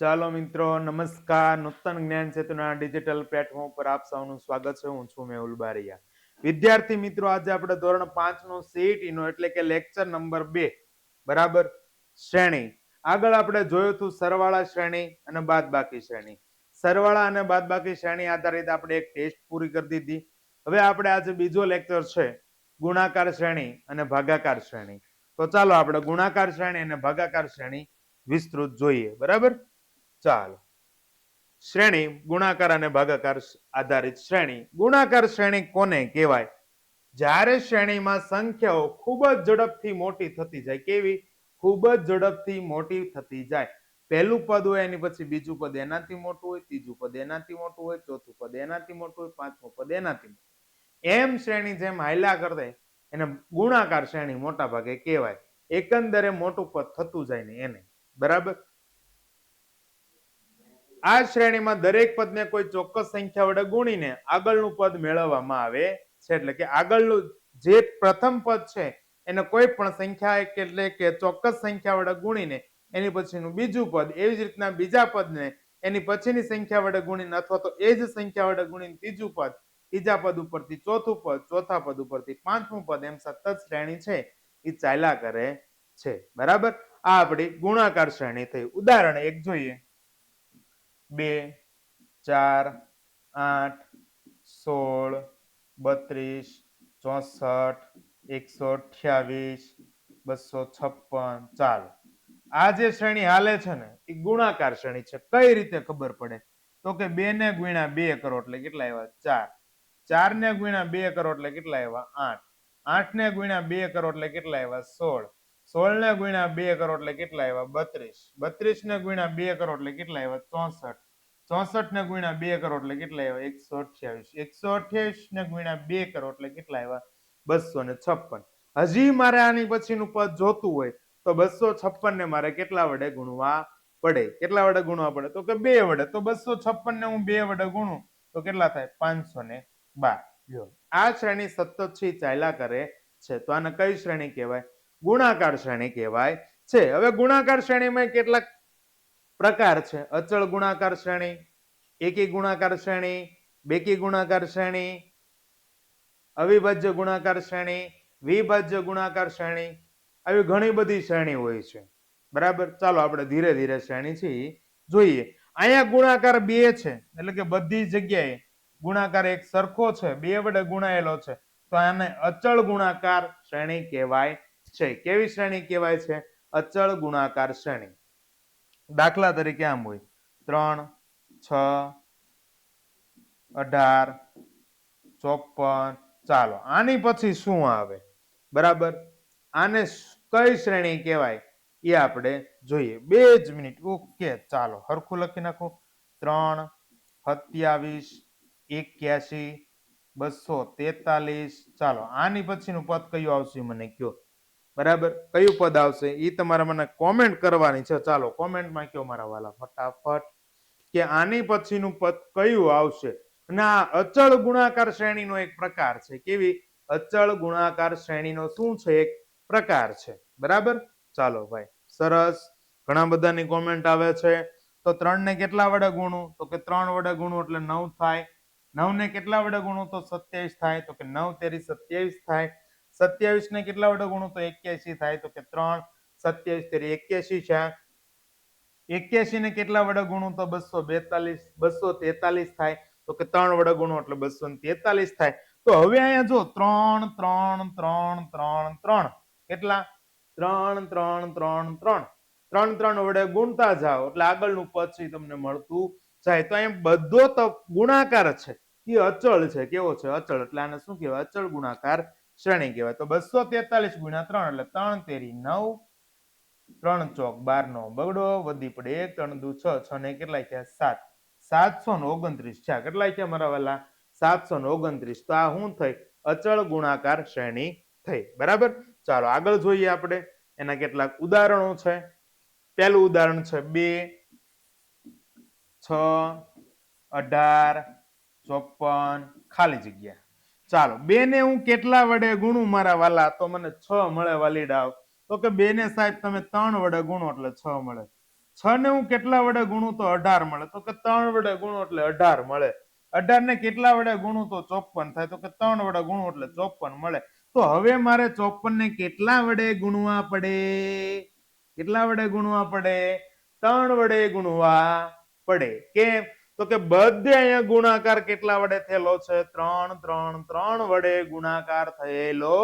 ચાલો મિત્રો, નમસ્કાર. નૂતન જ્ઞાન સેતુના ડિજિટલ પ્લેટફોર્મ પર આપ સૌનું સ્વાગત છે. હું છું મેહુલ બારિયા. વિદ્યાર્થી મિત્રો, આજે આપણે ધોરણ 5 નો CET નો એટલે કે લેક્ચર નંબર 2 બરાબર શ્રેણી. આગળ આપણે જોયું હતું સરવાળા શ્રેણી અને બાદબાકી શ્રેણી. સરવાળા અને બાદબાકી શ્રેણી આધારિત આપણે એક ટેસ્ટ પૂરી કરી દીધી. હવે આપણે આજે બીજો લેક્ચર છે ગુણાકાર શ્રેણી અને ભાગાકાર શ્રેણી. તો ચાલો આપણે ગુણાકાર શ્રેણી અને ભાગાકાર શ્રેણી વિસ્તૃત જોઈએ. બરાબર, ચાલો. શ્રેણી ગુણાકાર અને ભાગાકાર આધારિત શ્રેણી. ગુણાકાર શ્રેણી કોને કહેવાય? જ્યારે શ્રેણીમાં સંખ્યાઓ ખૂબ જ ઝડપથી મોટી થતી જાય. કેવી? ખૂબ જ ઝડપથી મોટી થતી જાય. પહેલું પદ હોય એની પછી બીજું પદ એનાથી મોટું હોય, ત્રીજું પદ એનાથી મોટું હોય, ચોથું પદ એનાથી મોટું હોય, પાંચમું પદ એનાથી મોટું. એમ શ્રેણી જેમ હાલ્યા કરે એને ગુણાકાર શ્રેણી મોટા ભાગે કહેવાય. એકંદરે મોટું પદ થતું જાય ને એને. બરાબર. આ શ્રેણીમાં દરેક પદને કોઈ ચોક્કસ સંખ્યા વડે ગુણીને આગળનું પદ મેળવવામાં આવે છે. એટલે કે આગળનું જે પ્રથમ પદ છે એને કોઈ પણ સંખ્યા એટલે કે ચોક્કસ સંખ્યા વડે ગુણીને એની પછીનું બીજું પદ, એવી જ રીતના બીજા પદને એની પછીની સંખ્યા વડે ગુણીને અથવા તો એ જ સંખ્યા વડે ગુણીને ત્રીજું પદ, ત્રીજા પદ ઉપરથી ચોથું પદ, ચોથા પદ ઉપરથી પાંચમું પદ, એમ સતત શ્રેણી છે એ ચાલ્યા કરે છે. બરાબર. આ આપણી ગુણાકાર શ્રેણી થઈ. ઉદાહરણ એક જોઈએ. 2, 4, 8, 16, 32, 64, 128, 256. ચાલો, આ જે શ્રેણી હાલે છે ને એ ગુણાકાર શ્રેણી છે. કઈ રીતે ખબર પડે? તો કે 2 ને ગુણ્યા 2 કરો એટલે કેટલા આવ્યા? 4. 4 ને ગુણ્યા 2 કરો એટલે કેટલા આવ્યા? 8. 8 ને ગુણ્યા 2 કરો એટલે કેટલા આવ્યા? 16. 16 ને ગુણ્યા 2 કરો એટલે કેટલા આવ્યા? 32. 32 ને ગુણ્યા 2 કરો એટલે કેટલા આવ્યા? 64. 64 ને ગુણ્યા 2 કરો એટલે કેટલા આવ્યા? 128. 128 ને ગુણ્યા 2 કરો એટલે કેટલા આવ્યા? 256. હજી મારે આની પછીનું પદ જોતું હોય તો 256 ને મારે કેટલા વડે ગુણવા પડે? કેટલા વડે ગુણવા પડે? તો કે 2 વડે. તો 256 ને હું 2 વડે ગુણું તો કેટલા થાય? 512. આ શ્રેણી સતત છે ચાલ્યા કરે છે. તો આને કઈ શ્રેણી કહેવાય? ગુણાકાર શ્રેણી કહેવાય છે. હવે ગુણાકાર શ્રેણીમાં કેટલાક પ્રકાર છે. અચળ ગુણાકાર શ્રેણી, એકી ગુણાકાર શ્રેણી, બેકી ગુણાકાર શ્રેણી, અવિભાજ્ય ગુણાકાર શ્રેણી, વિભાજ્ય ગુણાકાર શ્રેણી, આવી ઘણી બધી શ્રેણી હોય છે. બરાબર. ચાલો આપણે ધીરે ધીરે શ્રેણી છે જોઈએ. અહીંયા ગુણાકાર 2 છે એટલે કે બધી જગ્યાએ ગુણાકાર એક સરખો છે, 2 વડે ગુણાયેલો છે, તો આને અચળ ગુણાકાર શ્રેણી કહેવાય છે. કેવી શ્રેણી કહેવાય છે? અચળ ગુણાકાર શ્રેણી. દાખલા તરીકે આમ હોય 3, 6, 18, 54. ચાલો, આની પછી શું આવે? બરાબર. આને કઈ શ્રેણી કહેવાય એ આપણે જોઈએ. 2 જ મિનિટ. ઓકે, ચાલો હરખું લખી નાખું. 3, 27, 81, 243. ચાલો, આની પછીનું પદ કયું આવશે મને કયો? બરાબર. કયું પદ આવશે એ તમારે મને કોમેન્ટ કરવાની છે. ચાલો કોમેન્ટમાં કયો મારા વાલા ફટાફટ કે આની પછીનું પદ કયું આવશે. અને આ અચળ ગુણાકાર શ્રેણીનો એક પ્રકાર છે. કેવી? અચળ ગુણાકાર શ્રેણીનો શું છે? એક પ્રકાર છે. બરાબર. ચાલો ભાઈ, સરસ. ઘણા બધાની કોમેન્ટ આવે છે. તો 3 ને કેટલા વડે ગુણું? તો કે 3 વડે ગુણું એટલે 9 થાય. 9 ને કેટલા વડે ગુણું? તો 27 થાય. તો કે 9 તેરી 27 થાય. 27 ને કેટલા વડે ગુણું? તો 81 થાય. તો કે 3. 27 તેરી 81 છે. 81 ને કેટલા વડે ગુણું? તો 242. 243 થાય. તો કે 3 વડે ગુણો એટલે 243 થાય. તો હવે અહીંયા જો 3 3 3 3 3 કેટલા? 3 3 3 3 3 3 વડે ગુણતા જાઓ એટલે આગળનું પદ છે તમને મળતું જાય. તો અહીંયા બધો ગુણાકાર છે એ અચળ છે. કેવો છે? અચળ. એટલે આને શું કહેવાય? અચળ ગુણાકાર શ્રેણી કહેવાય. તો 243 ગુણ્યા 3 એટલે 3 તેરી 9, 3 ચોક 12 નો બગડો, વધી પડે 1, 3 દુ 6, 6 ને કેટલા થયા? 7. 729 થયા. કેટલા થયા મારા વાલા? 729. તો આ શું થઈ? અચળ ગુણાકાર શ્રેણી થઈ. બરાબર. ચાલો આગળ જોઈએ આપણે. એના કેટલાક ઉદાહરણો છે. પહેલું ઉદાહરણ છે 2, 6, 18, 54, ખાલી જગ્યા. ચાલો, 2 ને હું કેટલા વડે ગુણું મારા વાલા? તો મને 6 મળે વાલીડાવ. તો કે 2 ને સાહેબ તમે 3 વડે ગુણો એટલે 6 મળે. 6 ને હું કેટલા વડે ગુણું તો 18 મળે, તો કે 3 વડે ગુણો એટલે 18 મળે. 18 ને કેટલા વડે ગુણું તો 54 થાય, તો કે 3 વડે ગુણો એટલે 54 મળે. તો હવે મારે 54 ને કેટલા વડે ગુણવા પડે? કેટલા વડે ગુણવા પડે? 3 વડે ગુણવા પડે. કેમ? તો કે બધે અહીંયા ગુણાકાર કેટલા વડે થયેલો છે? 3 3 3 વડે ગુણાકાર થયેલો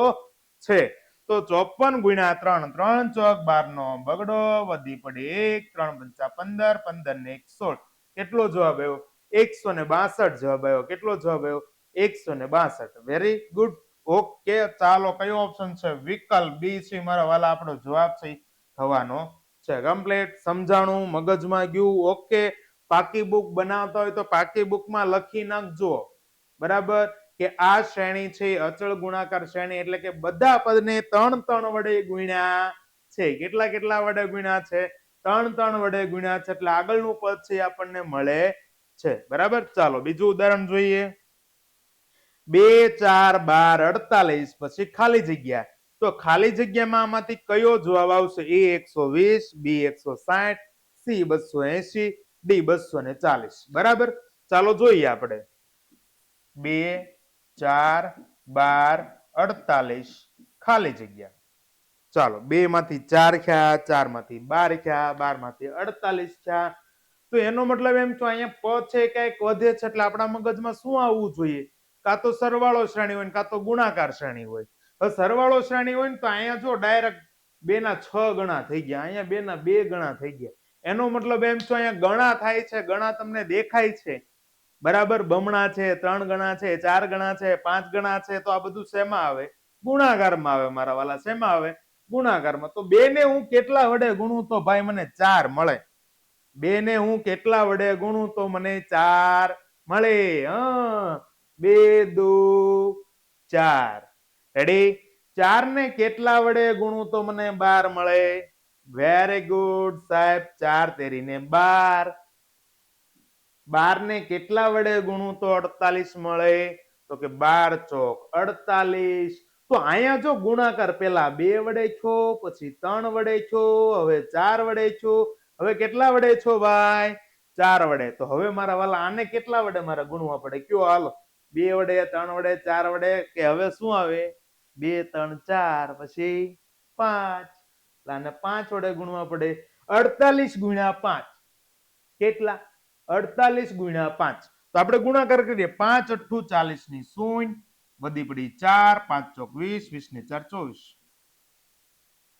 છે. તો 54 ગુણ્યા 3, 3 ચોક 12 નો બગડો, વધી પડે 1, 3 પંચા 15, 15 ને 1 16. કેટલો જવાબ આવ્યો? 162 જવાબ આવ્યો. કેટલો જવાબ આવ્યો? 162. Very good. ઓકે, ચાલો કયો ઓપ્શન છે? વિકલ્પ બી છે મારા વાલા, આપણો જવાબ છે થવાનો છે. કમ્પ્લીટ સમજાણું, મગજમાં ગયું? ઓકે. પાકી બુક બનાવતા હોય તો પાકી બુકમાં લખી નાખજો, બરાબર, કે આ શ્રેણી છે અચળ ગુણાકાર શ્રેણી, એટલે કે બધા પદને 3 3 વડે ગુણ્યા છે. કેટલા કેટલા વડે ગુણ્યા છે? 3 3 વડે ગુણ્યા છે. એટલે આગળનું પદ છે આપણને મળે છે. બરાબર. ચાલો બીજું ઉદાહરણ જોઈએ. 2 4 12 48 પછી ખાલી જગ્યા. તો ખાલી જગ્યામાં આમાંથી કયો જવાબ આવશે? એ 120, બી 160, સી 280, ડી 240. બરાબર. ચાલો જોઈએ આપણે. 2 4 12 48 ખાલી જગ્યા. ચાલો 2 માંથી 4 ખ્યા, 4 માંથી 12 ખ્યા, 12 માંથી 48 ખ્યા. તો એનો મતલબ એમ તો અહીંયા પદ છે કઈક વધે છે, એટલે આપણા મગજમાં શું આવવું જોઈએ? કાં તો સરવાળો શ્રેણી હોય, કાં તો ગુણાકાર શ્રેણી હોય. હવે સરવાળો શ્રેણી હોય ને તો અહીંયા જો ડાયરેક્ટ 2 ના 6 ગણા થઈ ગયા, અહીંયા 2 ના 2 ગણા થઈ ગયા. એનો મતલબ એમ તો અહીંયા ગણા થાય છે, ગણા તમને દેખાય છે, બરાબર. બમણા છે, 3 ગણા છે, 4 ગણા છે, 5 ગણા છે. તો આ બધું શેમાં આવે? ગુણાકારમાં આવે મારા વાલા. શેમાં આવે? ગુણાકારમાં. તો 2 ને હું કેટલા વડે ગુણું તો ભાઈ મને 4 મળે? 2 ને હું કેટલા વડે ગુણું તો મને 4 મળે? 2 2 4. રેડી? 4 ને કેટલા વડે ગુણું તો મને 12 મળે? વેરી ગુડ સાહેબ. 4 તેરી ને 12. 12 ને કેટલા વડે ગુણું તો 48 મળે? તો કે 12 ચોક 48. તો અહીંયા જો ગુણાકાર પેલા 2 વડે છો, પછી 3 વડે છો, હવે 4 વડે છો. હવે કેટલા વડે છો ભાઈ? 4 વડે. તો હવે મારા વાલા આને કેટલા વડે મારે ગુણવા પડે? કયો હાલો. 2 વડે, 3 વડે, 4 વડે, કે હવે શું આવે? 2 3 4 પછી 5. આને 5 વડે ગુણવા પડે. 48 ગુણ્યા 5 કેટલા? 48 ગુણ્યા 5. તો આપણે ગુણાકાર કરીએ. 5 8 40 ની 0, વધી પડી 4, 5 ચોક 20, 20 ને 4 24.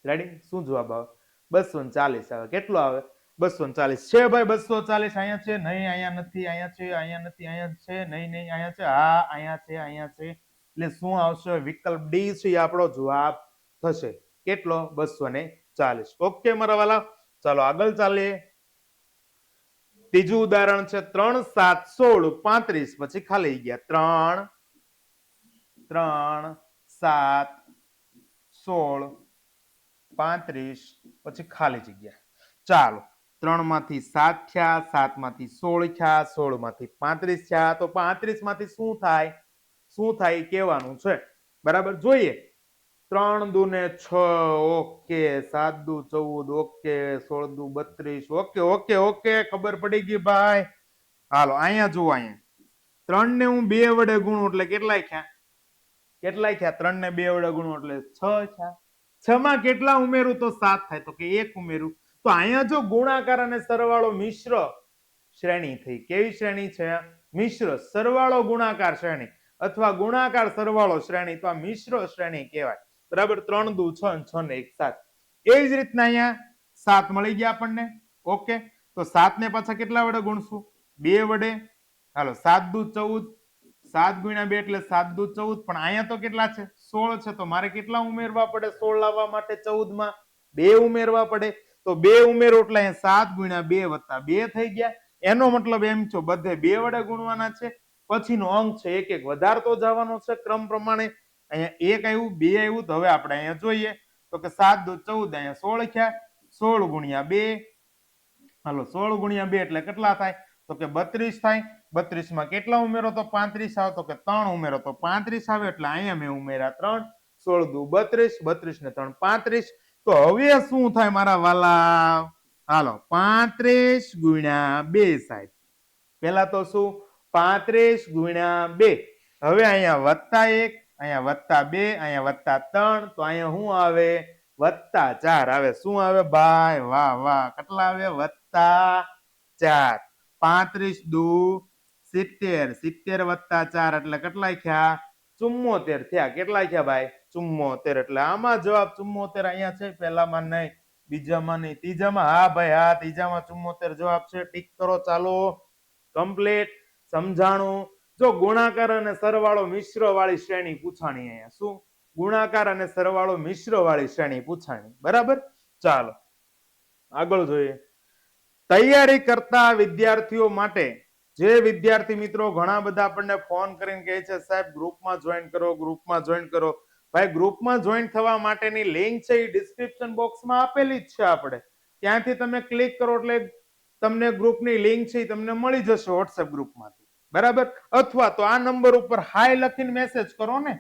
રેડી? શું જવાબ આવે? 240 આવે. કેટલો આવે? 240 છે ભાઈ. 240 અહીંયા છે? નહીં, અહીંયા નથી. અહીંયા છે? અહીંયા નથી. અહીંયા છે? નહીં, નહીં. અહીંયા છે? હા, અહીંયા છે. અહીંયા છે. એટલે શું આવશે? વિકલ્પ ડી છે આપણો જવાબ થશે. કેટલો? 240. ઓકે મારા વાલા. ચાલો આગળ ચાલીએ. ત્રીજું ઉદાહરણ છે 3 7 16 35 પછી ખાલી ગયા. 3 3 7 16 35 પછી ખાલી જગ્યા. ચાલો 3 માંથી 7 થયા, 7 માંથી 16 થયા, 16 માંથી 35 થયા. તો 35 માંથી શું થાય? શું થાય કહેવાનું છે, બરાબર. જોઈએ. 3 દુ ને 6, ઓકે. 7 દુ 14, ઓકે. 16 દુ 32, ઓકે ઓકે ઓકે. ખબર પડી ગઈ ભાઈ. હાલો અહીંયા જુઓ. અહીંયા 3 ને હું 2 વડે ગુણું એટલે કેટલાય થયા? કેટલાય થયા? 3 ને 2 વડે ગુણું એટલે 6 થયા. 6 માં કેટલા ઉમેરું તો 7 થાય? તો કે 1 ઉમેરું. તો અહીંયા જો ગુણાકાર અને સરવાળો મિશ્ર શ્રેણી થઈ. કેવી શ્રેણી છે? મિશ્ર. સરવાળો ગુણાકાર શ્રેણી અથવા ગુણાકાર સરવાળો શ્રેણી. તો આ મિશ્ર શ્રેણી કહેવાય, બરાબર. 3 દુ 6, 6 ને 1 7. એ જ રીતના અહીંયા 7 મળી ગયા આપણને. ઓકે. તો 7 ને પાછા કેટલા વડે ગુણશું? 2 વડે. હાલો 7 દુ 14, 7 ગુણ્યા 2 એટલે 7 દુ 14. પણ અહીંયા તો કેટલા છે? 16 છે. તો મારે કેટલા ઉમેરવા પડે? 16 લાવવા માટે 14 માં 2 ઉમેરવા પડે. તો 2 ઉમેરો એટલે અહીંયા 7 ગુણ્યા 2 વત્તા 2 થઈ ગયા. એનો મતલબ એમ છો બધે 2 વડે ગુણવાના છે. પછીનો અંક છે એક એક વધારતો જવાનો છે ક્રમ પ્રમાણે. અહીંયા 1 આવ્યું, 2 આવ્યું. તો હવે આપણે અહીંયા જોઈએ તો કે 7 દુ 14, અહીંયા 16 થયા. 16 ગુણ્યા 2, હાલો 16 ગુણ્યા 2 એટલે કેટલા થાય? તો કે 32 થાય. 32 માં કેટલા ઉમેરો તો 35 આવે? તો કે 3 ઉમેરો તો 35 આવે. એટલે અહીંયા મેં ઉમેર્યા 3. 16 દુ 32, 32 ને 3 35. તો હવે શું થાય મારા વાલા? હાલો 35 ગુણ્યા 2 સાહેબ. પેલા તો શું 35 ગુણ્યા 2. હવે અહીંયા +1, અહીંયા +2, અહીંયા +3, તો અહીંયા શું આવે +4 આવે. શું આવે ભાઈ? વાહ વાહ. કેટલા આવે? +4. 35 દુ 70, 70 + 4 એટલે કેટલા થયા? 74 થયા. કેટલા થયા ભાઈ? 74. એટલે આમાં જવાબ 74 અહીંયા છે. પહેલામાં નહીં, બીજામાં નહીં, ત્રીજામાં. હા ભાઈ હા, ત્રીજામાં 74 જવાબ છે. ટીક કરો. ચાલો, કમ્પ્લીટ. સમજાણું. જો ગુણાકાર અને સરવાળો મિશ્ર વાળી શ્રેણી પૂછાણી. અહીંયા શું? ગુણાકાર અને સરવાળો મિશ્ર વાળી શ્રેણી પૂછાણી. બરાબર. ચાલો આગળ જોઈએ. તૈયારી કરતા વિદ્યાર્થીઓ માટે, જે વિદ્યાર્થી મિત્રો ઘણા બધા આપણને ફોન કરીને કહે છે સાહેબ ગ્રુપમાં જોઈન કરો, ગ્રુપમાં જોઈન કરો. ભાઈ ગ્રુપમાં જોઈન થવા માટેની લિંક છે એ ડિસ્ક્રિપ્શન બોક્સમાં આપેલી જ છે. આપણે ત્યાંથી તમે ક્લિક કરો એટલે તમને ગ્રુપની લિંક છે તમને મળી જશે વોટ્સએપ ગ્રુપમાંથી. બરાબર. અથવા તો આ નંબર ઉપર હાય લખીને મેસેજ કરો ને.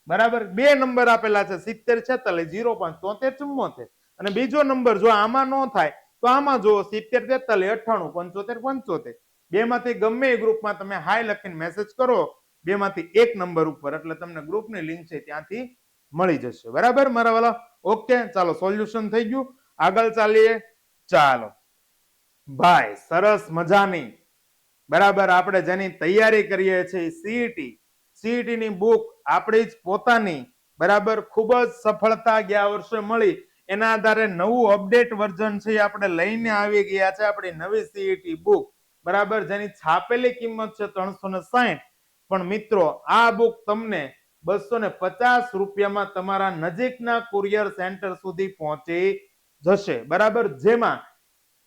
બરાબર. 2 નંબર આપેલા છે 70 46 05 73 74. અને બીજો નંબર જો આમાં ન થાય તો આમાં જુઓ 70 43 98 75 75. બેમાંથી ગમે એ ગ્રુપમાં તમે હાય લખીને મેસેજ કરો, બેમાંથી એક નંબર ઉપર, એટલે તમને ગ્રુપની લિંક છે ત્યાંથી મળી જશે. બરાબર મારા વાલા? ઓકે, ચાલો સોલ્યુશન થઈ ગયું. આગળ ચાલીએ. ચાલો ભાઈ, સરસ મજાની બરાબર આપણે જેની તૈયારી કરીએ છીએ સીઈટી ની બુક આપણી જ પોતાની બરાબર ખૂબ જ સફળતા ગયા વર્ષે મળી. એના આધારે નવું અપડેટ વર્ઝન છે આપણે લઈને આવી ગયા છે. આપણી નવી સીઈટી બુક બરાબર, જેની છાપેલી કિંમત છે 360. પણ મિત્રો આ બુક તમને 250 રૂપિયામાં તમારા નજીકના કુરિયર સેન્ટર સુધી પહોંચી જશે. બરાબર. જેમાં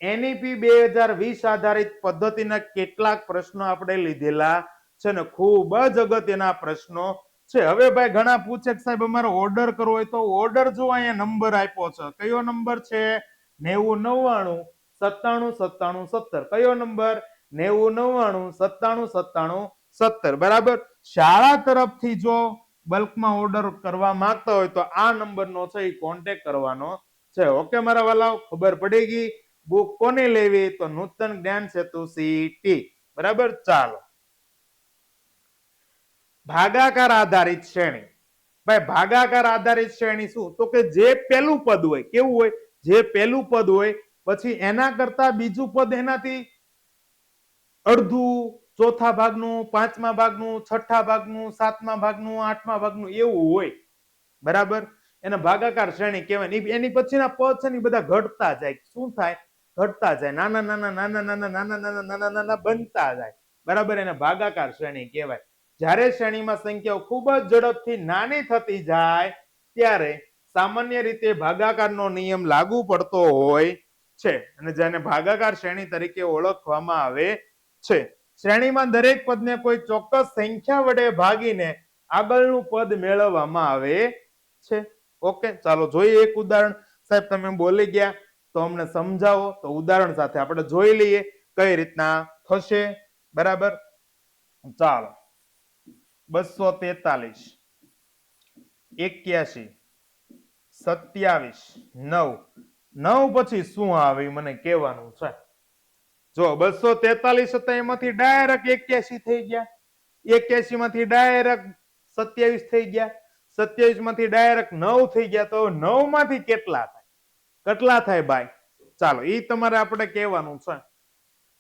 એનઈપી 2020 આધારિત પદ્ધતિના કેટલાક પ્રશ્નો આપણે લીધેલા છે ને ખૂબ જ અગત્યના પ્રશ્નો છે. હવે ભાઈ ઘણા પૂછે કે સાહેબ અમારે ઓર્ડર કરવો હોય તો ઓર્ડર જો અહીંયા નંબર આપ્યો છે. કયો નંબર છે? 90 99 97 97 17. કયો નંબર? 90 99 97 97 17. બરાબર. શાળા તરફથી જો બલ્કમાં ઓર્ડર કરવા માંગતા હોય તો આ નંબરનો છે એ કોન્ટેક્ટ કરવાનો છે. ઓકે મારા વાલાઓ, ખબર પડી ગઈ? બુક કોને લેવી? તો નૂતન જ્ઞાન સેતુ સીઈટી. બરાબર. ચાલો, ભાગાકાર આધારિત શ્રેણી. ભાઈ ભાગાકાર આધારિત શ્રેણી શું? તો કે જે પહેલું પદ હોય, કેવું હોય? જે પહેલું પદ હોય પછી એના કરતા બીજું પદ એનાથી અડધું, ચોથા ભાગનું, પાંચમા ભાગનું, છઠ્ઠા ભાગનું, સાતમા ભાગનું, આઠમા ભાગનું એવું હોય. બરાબર. એને ભાગાકાર શ્રેણી કહેવાય. એની પછીના પદ છે ને બધા ઘટતા જાય. શું થાય? ઘટતા જાય. નાના નાના નાના નાના નાના નાના નાના નાના બનતા જાય. બરાબર. એને ભાગાકાર શ્રેણી કહેવાય. જ્યારે શ્રેણીમાં સંખ્યાઓ ખૂબ જ ઝડપથી નાની થતી જાય ત્યારે સામાન્ય રીતે ભાગાકારનો નિયમ લાગુ પડતો હોય છે અને જેને ભાગાકાર શ્રેણી તરીકે ઓળખવામાં આવે છે. શ્રેણીમાં દરેક પદને કોઈ ચોક્કસ સંખ્યા વડે ભાગીને આગળનું પદ મેળવવામાં આવે છે. ઓકે, ચાલો જોઈએ એક ઉદાહરણ. સાહેબ તમે બોલી ગયા તો અમને સમજાવો. તો ઉદાહરણ સાથે આપણે જોઈ લઈએ કઈ રીતના થશે. બરાબર. ચાલો, 243 81 27 9 9 પછી શું આવે મને કહેવાનું છે. જો 243 હતા એમાંથી ડાયરેક્ટ 81 થઈ ગયા, 81 માંથી ડાયરેક્ટ 27 થઈ ગયા, 27 માંથી ડાયરેક્ટ 9 થઈ ગયા. તો 9 માંથી કેટલા થાય? કેટલા થાય ભાઈ? ચાલો એ તમારે આપણે કહેવાનું છે.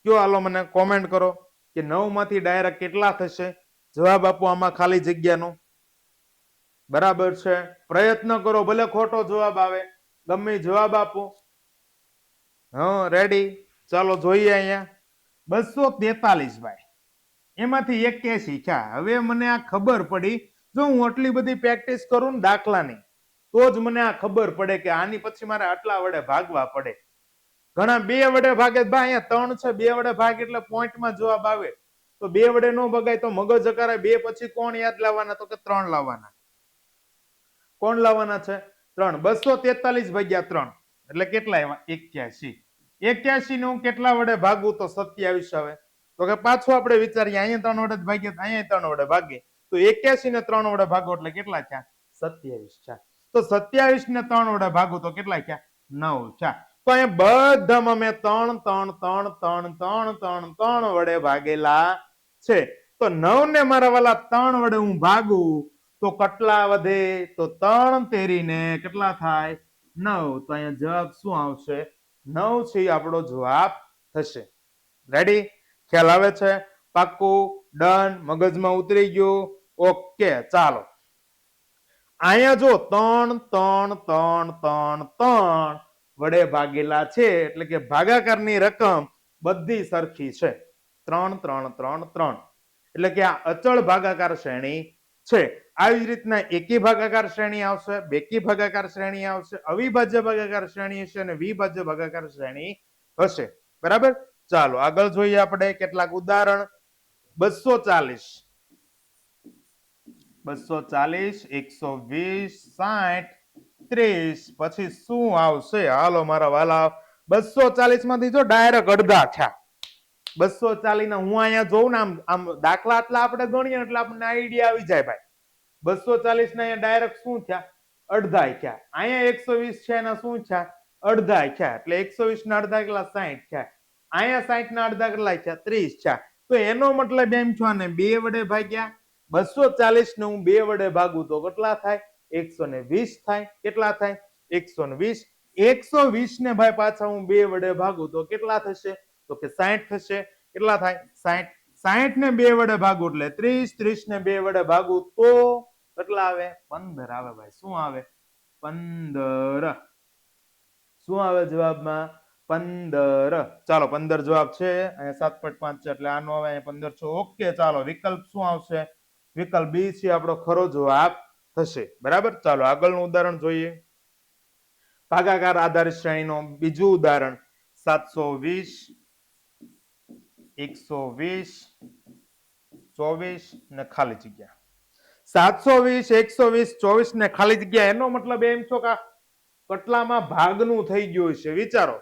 કયો, હાલો મને કોમેન્ટ કરો કે 9 માંથી ડાયરેક્ટ કેટલા થશે. જવાબ આપો આમાં ખાલી જગ્યાનો. બરાબર છે. પ્રયત્ન કરો, ભલે ખોટો જવાબ આવે, ગમે જવાબ આપો. હા, રેડી. ચાલો જોઈએ અહીંયા 243 ભાઈ, એમાંથી 81 ક્યાં? હવે મને આ ખબર પડી, જો હું આટલી બધી પ્રેક્ટિસ કરું ને દાખલાની તો જ મને આ ખબર પડે કે આની પછી મારે આટલા વડે ભાગવા પડે. ઘણા 2 વડે ભાગે. ભાઈ અહીંયા 3 છે, 2 વડે ભાગ એટલે પોઈન્ટમાં જવાબ આવે. તો 2 વડે ન ભગાય તો મગજ અકારે. 2 પછી કોણ યાદ લાવવાના? તો કે 3 લાવવાના. કોણ લાવવાના છે? 3. 243 ભાગ્યા 3 એટલે કેટલા આવ્યા? 81. 81 ને હું કેટલા વડે ભાગું? તો 27 આવે. તો કે પાછું આપણે વિચારીએ, અહીંયા 3 વડે ભાગીએ, અહીંયા 3 વડે ભાગીએ, તો 81 ને 3 વડે ભાગો એટલે કેટલા થયા? 27 થયા. તો 27 ને 3 વડે ભાગું તો કેટલા થયા? 9 થયા. તો અહીંયા બધામાં મેં 3 3 3 3 3 3 3 વડે ભાગેલા છે. તો 9 ને મારા વાલા 3 વડે હું ભાગું તો કેટલા વધે? તો 3 તેરીને કેટલા થાય? 9. તો અહીંયા જવાબ શું આવશે? 9 છે આપણો જવાબ થશે. રેડી? ખ્યાલ આવે છે? પાક્કું? ડન? મગજમાં ઉતરી ગયું? ઓકે, ચાલો. અહીંયા જો 3 3 3 3 3 વડે ભાગેલા છે એટલે કે ભાગાકારની રકમ બધી સરખી છે. 3 3 3 3 એટલે કે આ અચળ ભાગાકાર શ્રેણી છે. આવી જ રીતના એકી ભાગાકાર શ્રેણી આવશે, બેકી ભાગાકાર શ્રેણી આવશે, અવિભાજ્ય ભાગાકાર શ્રેણી હશે અને વિભાજ્ય ભાગાકાર શ્રેણી હશે. બરાબર? ચાલો આગળ જોઈએ આપણે કેટલાક ઉદાહરણ. 240 240 120 60 30 પછી શું આવશે? હાલો મારા વાલા, 240 માંથી જો ડાયરેક્ટ અડધા થયા. 240 ના હું અહીંયા જોઉં ને આમ દાખલા આટલા આપણે ગણીએ એટલે આપણને આઈડિયા આવી જાય ભાઈ. 240 ના અહીંયા ડાયરેક્ટ શું થયા? અડધા થયા. અહીંયા 120 છે એના શું થયા? અડધા થયા. એટલે 120 ના અડધા કેટલા? 60 થયા. અહીંયા 60 ના અડધા કેટલા થયા? 30 થયા. તો એનો મતલબ એમ છો ને 2 વડે ભાગ્યા 240 ને હું 2 વડે ભાગું તો કેટલા થાય? 120 થાય. કેટલા થાય? 120. 120 ને ભાઈ પાછા હું 2 વડે ભાગું તો કેટલા થશે? તો કે 60 થશે. કેટલા થાય? 60. 60 ને 2 વડે ભાગું એટલે 30. 30 ને 2 વડે ભાગું તો કેટલા આવે? 15 આવે ભાઈ. શું આવે? 15. શું આવે જવાબમાં? 15. ચાલો 15 જવાબ છે. અહીંયા 7.5 છે એટલે આનો આવે 15 છે. ઓકે, ચાલો વિકલ્પ શું આવશે? વિકલ્પ બી છે આપણો ખરો જવાબ થશે. બરાબર? ચાલો આગળનું ઉદાહરણ જોઈએ. ભાગાકાર આધારિત શ્રેણીનું બીજું ઉદાહરણ. 720 120 24 ને ખાલી જગ્યા. 720 120 24 ને ખાલી જગ્યા. એનો મતલબ એમ છો કે કેટલામાં ભાગનું થઈ ગયું છે? વિચારો.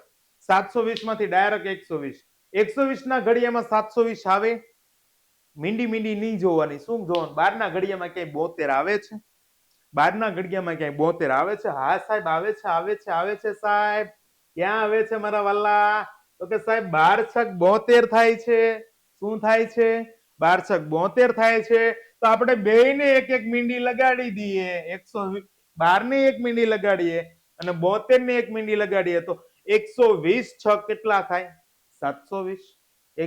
720 માંથી ડાયરેક્ટ 120. 120 ના ઘડિયામાં 720 આવે? મીંડી મીંડી નહીં જોવાની. શું જોવાનું? 12 ના ઘડિયામાં ક્યાંય 72 આવે છે? 12 ના ઘડિયામાં ક્યાંય 72 આવે છે? હા સાહેબ આવે છે, આવે છે, આવે છે સાહેબ. ક્યાં આવે છે મારા વાલા? તો કે સાહેબ 12 છક 72 થાય છે. શું થાય છે? 12 છક 72 થાય છે. તો આપણે બેયને એક એક મીંડી લગાડી દઈએ. 12 ને એક મીંડી લગાડીએ અને 72 ને એક મીંડી લગાડીએ તો 120 છક કેટલા થાય? 720.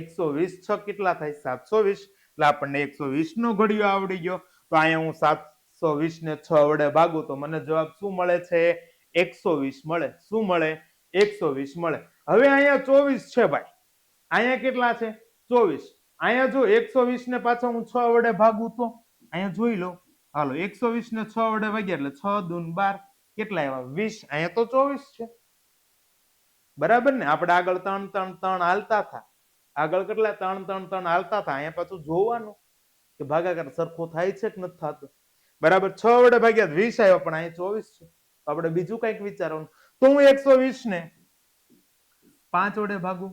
120 છક કેટલા થાય? 720. એટલે આપણને 120 નો ઘડિયો આવડી ગયો. તો અહીંયા હું 720 ને 6 વડે ભાગું તો મને જવાબ શું મળે છે? 120 મળે. શું મળે? 120 મળે. હવે અહીંયા 24 છે ભાઈ. અહીંયા કેટલા છે? 24. અહીંયા જો 120 ને પાછો હું 6 વડે ભાગું તો અહીંયા જોઈ લો. હાલો 120 ને 6 વડે ભાગ્યા એટલે 6 દૂ 12. કેટલા આવ્યા? 20. અહીંયા તો 24 છે. બરાબર ને? આપણે આગળ 3 3 3 હાલતા હતા. આગળ કેટલા 3 3 3 હાલતા હતા. અહીંયા પાછું જોવાનું કે ભાગાકાર સરખો થાય છે કે નથી થતો. બરાબર? 6 વડે ભાગ્યા 20 આવ્યો પણ અહીંયા 24 છે. તો આપણે બીજું કંઈક વિચારવાનું. તો હું 120 ને 5 વડે ભાગું.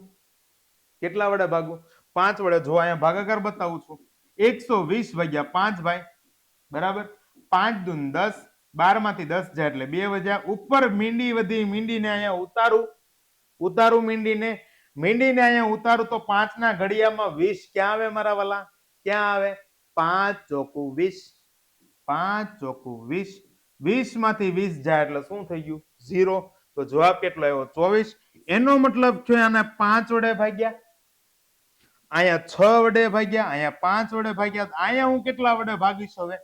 કેટલા વડે ભાગું? 5 વડે. જો અહીંયા ભાગાકાર બતાવું છું. 120 ભાગ્યા 5 ભાઈ. બરાબર? 5 દૂ 10. 12 માંથી 10 જાય એટલે 2 વધ્યા. ઉપર મીંડી વધી. મીંડીને અહીંયા ઉતારું મીંડીને. મીંડીને અહીંયા ઉતારું તો 5 ના ઘડિયામાં 20 ક્યાં આવે મારા વાલા? ક્યાં આવે? 5 ચોકુ 20. 5 ચોકુ 20. 20 માંથી 20 જાય એટલે શું થઈ ગયું? 0. તો જવાબ કેટલો આવ્યો? 24. એનો મતલબ છે આને 5 વડે ભાગ્યા, અહીંયા 6 વડે ભાગ્યા, અહીંયા 5 વડે ભાગ્યા. અહીંયા હું કેટલા વડે ભાગીશ? હવે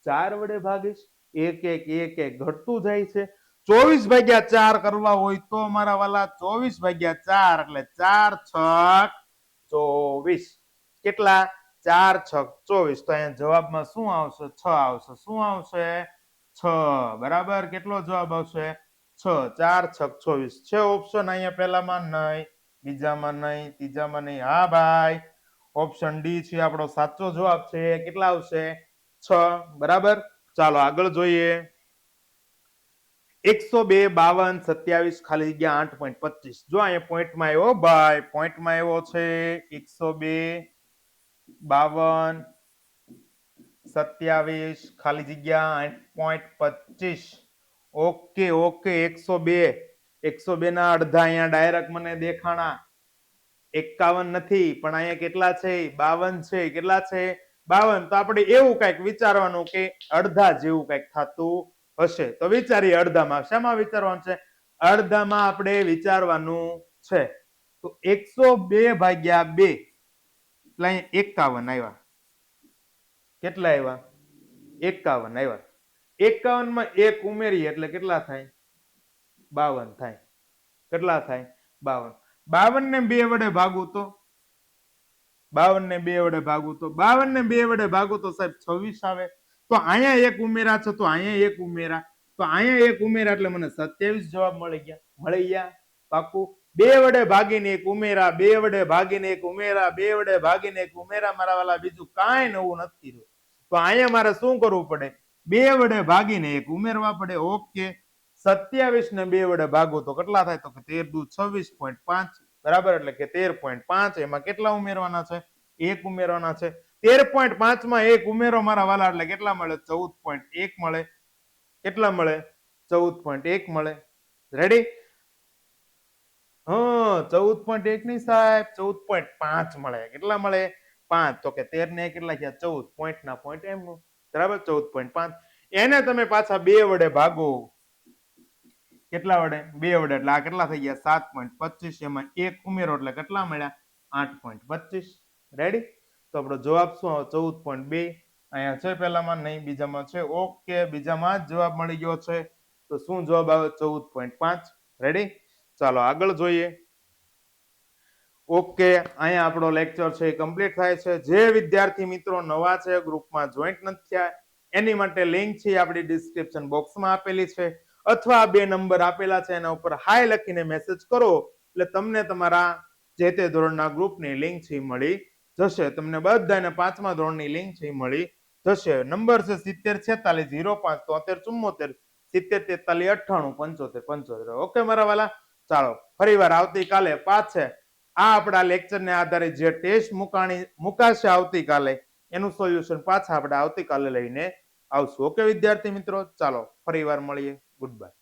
4 વડે ભાગીશ. એક એક એક એક ઘટતું જાય છે. 24 ભાગ્યા 4 કરવા હોય તો મારા વાલા 24 ભાગ્યા 4 એટલે 4 છક 24. કેટલા? 4 છક 24. તો અહીંયા જવાબમાં શું આવશે? 6 આવશે. શું આવશે? 6. બરાબર? કેટલો જવાબ આવશે? 6. 4 છક 24 છે ઓપ્શન અહીંયા પહેલામાં? નહીં. બીજામાં નહીં. ત્રીજામાં નહીં. હા ભાઈ, ઓપ્શન ડી છે આપણો સાચો જવાબ છે. કેટલા આવશે? 6. બરાબર? ચાલો આગળ જોઈએ. 102 52 27 ખાલી જગ્યા 8.25. જો અહીંયા પોઈન્ટમાં આવ્યો ભાઈ, પોઈન્ટમાં આવ્યો છે 102 52 27 ખાલી જગ્યા 8.25. Okay okay. 102 102 ના અડધા અહીંયા ડાયરેક્ટ મને દેખાણા 51 નથી, પણ અહીંયા કેટલા છે? 52 છે. કેટલા છે? 52. તો આપણે એવું કંઈક વિચારવાનું કે અડધા જેવું કંઈક થતું હશે. તો વિચારીએ અડધામાં. શામાં વિચારવાનું છે? અડધામાં આપણે વિચારવાનું છે. તો 102 ભાગ્યા 2 એટલે અહીંયા 51 આવ્યા. કેટલા આવ્યા? 51 આવ્યા. 51 માં 1 ઉમેરીએ એટલે કેટલા થાય? 52 થાય. કેટલા થાય? 52. 52 ને 2 વડે ભાગું તો 52 ને 2 વડે ભાગું તો 52 ને 2 વડે ભાગું તો સાહેબ 26 આવે. તો અહીંયા એક ઉમેરા છે, તો અહીંયા એક ઉમેરા, તો અહીંયા એક ઉમેરા એટલે મને 27 જવાબ મળી ગયા. મળી ગયા? પાકું? 2 વડે ભાગીને એક ઉમેરા, 2 વડે ભાગીને એક ઉમેરા, 2 વડે ભાગીને એક ઉમેરા, મારા વાલા બીજું કાંઈ નવું નથી રહ્યું. તો અહીંયા મારે શું કરવું પડે? 2 વડે ભાગીને એક ઉમેરવા પડે. ઓકે, 27 ને 2 વડે ભાગો તો કેટલા થાય? તો કે 13 દુ 26.5 બરાબર, એટલે કે 13.5. એમાં કેટલા ઉમેરવાના છે? 1 ઉમેરવાના છે. 13.5 માં 1 ઉમેરો મારા વાલા એટલે કેટલા મળે? 14.1 મળે. કેટલા મળે? 14.1 મળે. રેડી? હા, 14.1 નહીં સાહેબ, 14.5 મળે. કેટલા મળે? 5. તો કે 13 ને કેટલા થયા? 14. પોઈન્ટ ના પોઈન્ટ એમનું. બરાબર, 14.5. એને તમે પાછા 2 વડે ભાગો. કેટલા વડે? 2 વડે. એટલે આ કેટલા થઈ ગયા? 7.25. એમાં 1 ઉમેરો એટલે કેટલા મળ્યા? 8.25. રેડી? તો આપણો જવાબ શું આવે? 14.2. અહીંયા છે પહેલામાં? નહીં, બીજામાં છે. ઓકે, બીજામાં જ જવાબ મળી ગયો છે. તો શું જવાબ આવે? 14.5. રેડી? ચાલો આગળ જોઈએ. ઓકે, અહીંયા આપણો લેક્ચર છે એ કમ્પ્લીટ થાય છે. જે વિદ્યાર્થી મિત્રો નવા છે, ગ્રુપમાં જોઈન્ટ નથી થયા, એની માટે લિંક છે આપણી ડિસ્ક્રિપ્શન બોક્સમાં આપેલી છે, અથવા 2 નંબર આપેલા છે, એના ઉપર હાય લખીને મેસેજ કરો એટલે તમને તમારા જે તે ધોરણના ગ્રુપની લિંક છે મળી જશે. તમને બધાને 5મા ધોરણની લિંક છે મળી જશે. નંબર છે 7046 05 73 74 70 43 98 75 75. ઓકે મારા વાલા, ચાલો ફરીવાર આવતીકાલે પાછે આ આપણા લેક્ચરને આધારે જે ટેસ્ટ મુકાશે આવતીકાલે, એનું સોલ્યુશન પાછા આપણે આવતીકાલે લઈને આવશું. ઓકે વિદ્યાર્થી મિત્રો, ચાલો ફરીવાર મળીએ. Good bye.